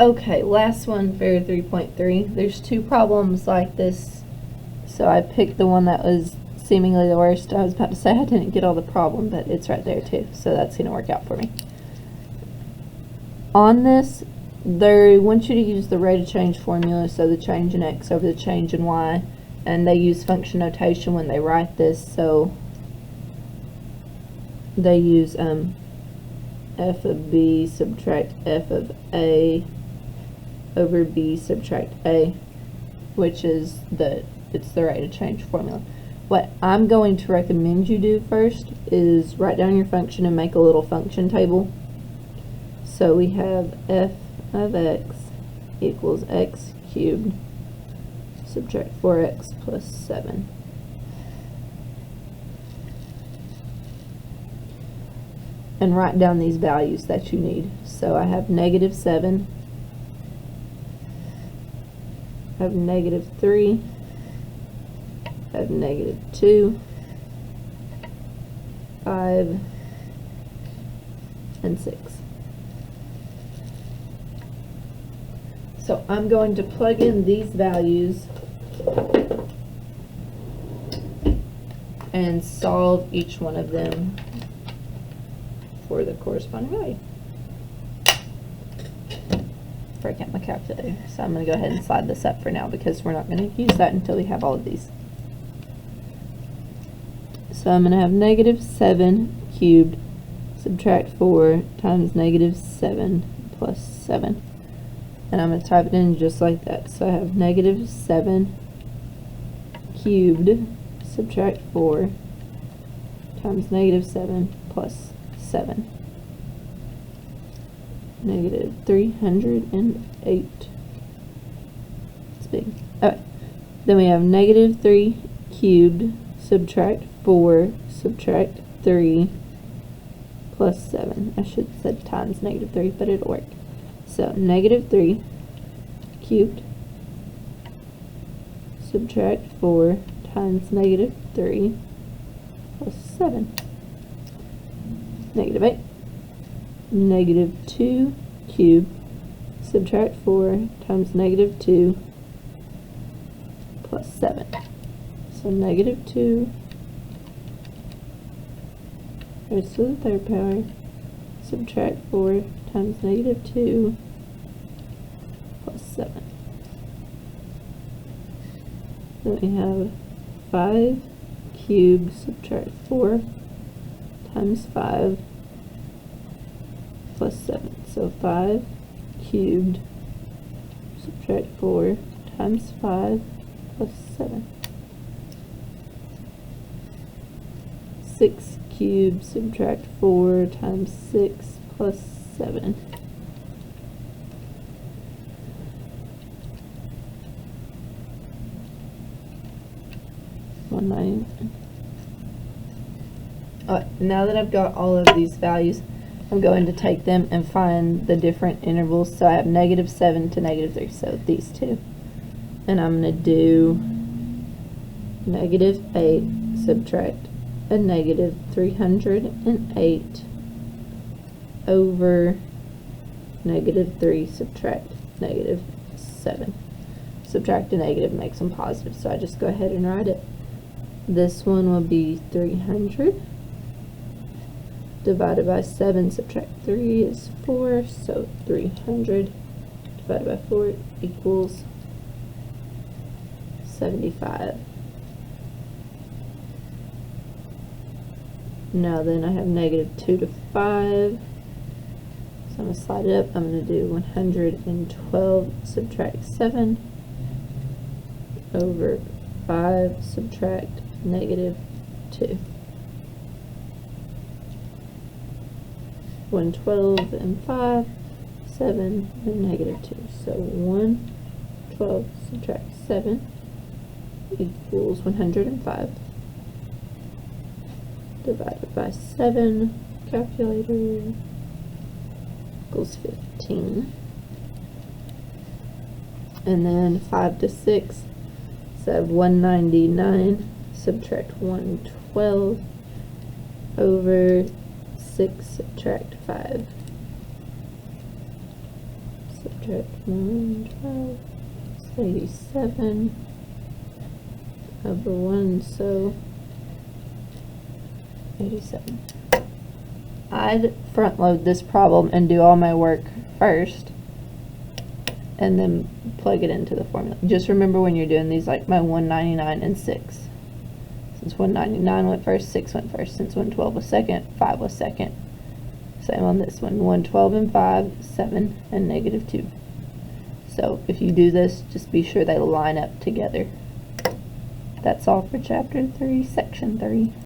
Okay, last one for 3.3. There's two problems like this, so I picked the one that was seemingly the worst. I was about to say I didn't get all the problem, but it's right there too, so that's going to work out for me. On this, they want you to use the rate of change formula, so the change in x over the change in y, and they use function notation when they write this, so they use f of b subtract f of a over b subtract a, which is it's the rate of change formula. What I'm going to recommend you do first is write down your function and make a little function table. So we have f of x equals x cubed subtract 4x plus 7. And write down these values that you need. So I have -7, I have -3, I have -2, 5, and 6. So I'm going to plug in these values and solve each one of them for the corresponding value. Break out my calculator. So I'm going to go ahead and slide this up for now because we're not going to use that until we have all of these. So I'm going to have -7 cubed subtract 4 times -7 plus 7. And I'm going to type it in just like that. So I have -7 cubed subtract 4 times -7 plus 7. -308. It's big. Okay. Then we have -3 cubed subtract 4 subtract 3 plus 7. I should have said times -3, but it'll work. So -3 cubed subtract 4 times -3 plus 7. -8. -2 cubed subtract 4 times -2 plus 7. So -2 raised to the third power subtract 4 times -2 plus 7. Then we have 5 cubed subtract 4 times 5 plus 7. So 5 cubed subtract 4 times 5 plus 7. 6 cubed subtract 4 times 6 plus 7. Now that I've got all of these values, I'm going to take them and find the different intervals. So I have -7 to -3, so these two. And I'm going to do -8 subtract a -308 over -3 subtract -7. Subtract a negative makes them positive, so I just go ahead and write it. This one will be 300 divided by 7, subtract 3 is 4, so 300 divided by 4 equals 75. Now then I have -2 to 5, so I'm going to slide it up. I'm going to do 112 subtract 7 over 5 subtract -2. 112 and 5, 7 and -2. So 112 subtract 7 equals 105. Divided by 7, calculator, equals 15. And then 5 to 6, so I have 199 subtract 112 over 6 subtract 5. subtract 112, it's 87 over 1, so 87. I'd front load this problem and do all my work first and then plug it into the formula. Just remember when you're doing these, like my 199 and 6. Since 199 went first, 6 went first. Since 112 was second, 5 was second. Same on this one, 112 and 5, 7 and negative 2. So if you do this, just be sure they line up together. That's all for chapter 3, section 3.